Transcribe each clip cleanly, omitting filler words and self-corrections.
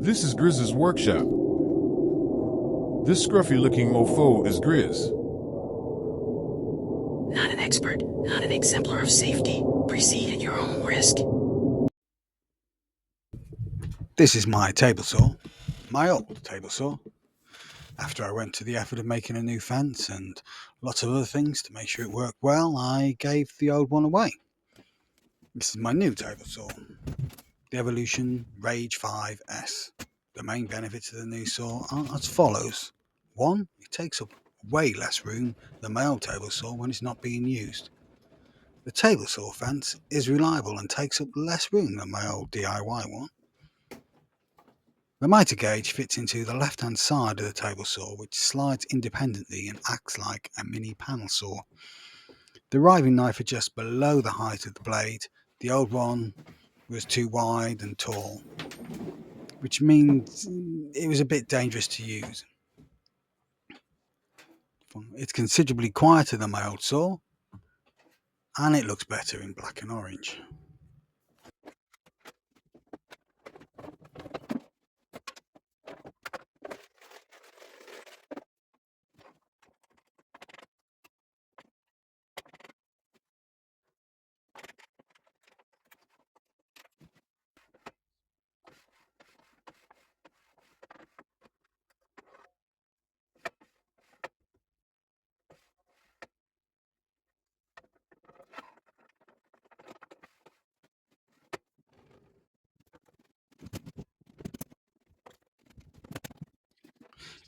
This is Grizz's workshop. This scruffy-looking mofo is Grizz. Not an expert, not an exemplar of safety. Proceed at your own risk. This is my table saw, my old table saw. After I went to the effort of making a new fence and lots of other things to make sure it worked well, I gave the old one away. This is my new table saw, the Evolution Rage 5S. The main benefits of the new saw are as follows. 1. It takes up way less room than my old table saw when it's not being used. The table saw fence is reliable and takes up less room than my old DIY one. The miter gauge fits into the left-hand side of the table saw, which slides independently and acts like a mini panel saw. The riving knife adjusts below the height of the blade. The old one was too wide and tall, which means it was a bit dangerous to use. It's considerably quieter than my old saw, and it looks better in black and orange.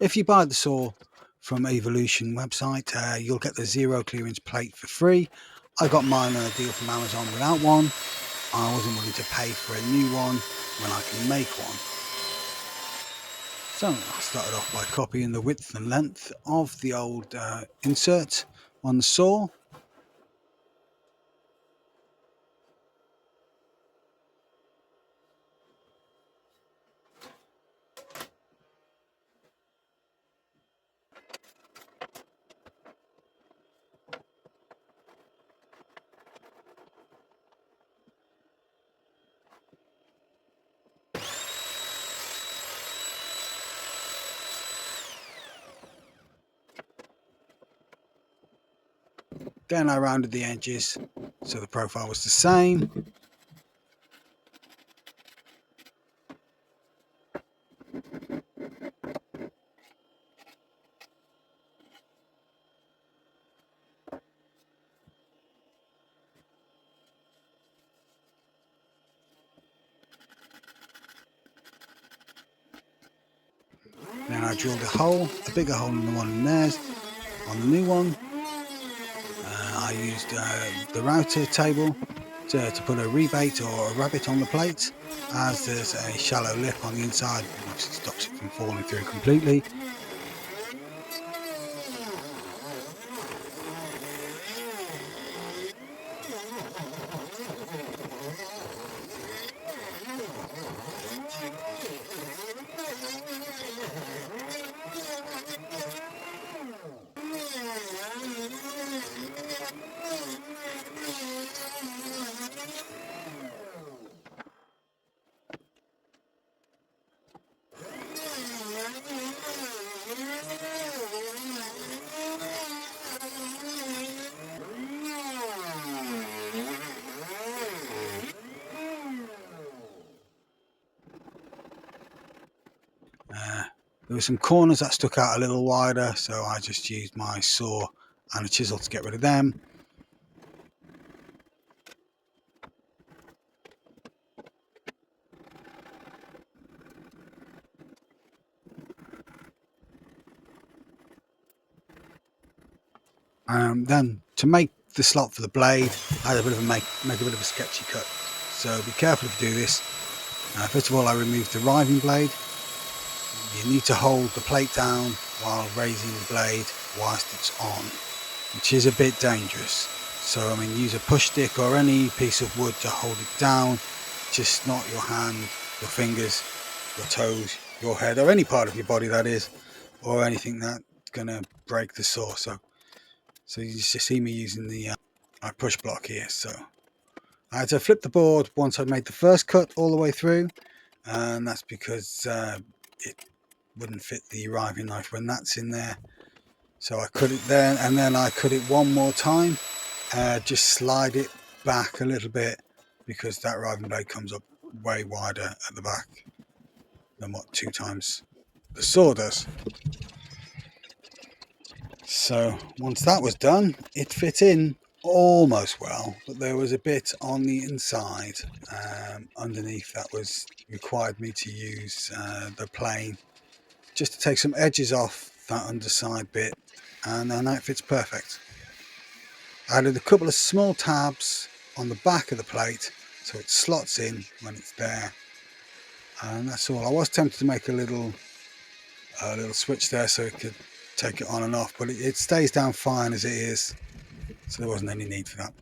If you buy the saw from Evolution website, you'll get the zero clearance plate for free. I got mine on a deal from Amazon without one. I wasn't willing to pay for a new one when I can make one. So I started off by copying the width and length of the old insert on the saw. Then I rounded the edges so the profile was the same. Then I drilled a hole, a bigger hole than the one in theirs, on the new one. I used the router table to put a rebate or a rabbit on the plate, as there's a shallow lip on the inside which stops it from falling through completely. There were some corners that stuck out a little wider, so I just used my saw and a chisel to get rid of them. Then to make the slot for the blade, I had make a bit of a sketchy cut. So be careful if you do this. First of all, I removed the riving blade. You need to hold the plate down while raising the blade whilst it's on, which is a bit dangerous. So I mean, use a push stick or any piece of wood to hold it down. Just not your hand, your fingers, your toes, your head, or any part of your body that is, or anything that's gonna break the saw. So you just see me using the push block here. So I had to flip the board once I'd made the first cut all the way through, and that's because it wouldn't fit the riving knife when that's in there. So I cut it there, and then I cut it one more time, just slide it back a little bit, because that riving blade comes up way wider at the back than what 2 times the saw does. So once that was done, it fit in almost well, but there was a bit on the inside underneath that required me to use the plane just to take some edges off that underside bit, and now it fits perfect. I added a couple of small tabs on the back of the plate so it slots in when it's there, and that's all. I was tempted to make a little switch there so it could take it on and off, but it stays down fine as it is, so there wasn't any need for that.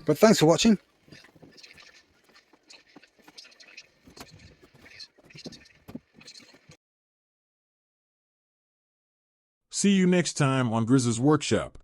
But thanks for watching. See you next time on Grizz's Workshop.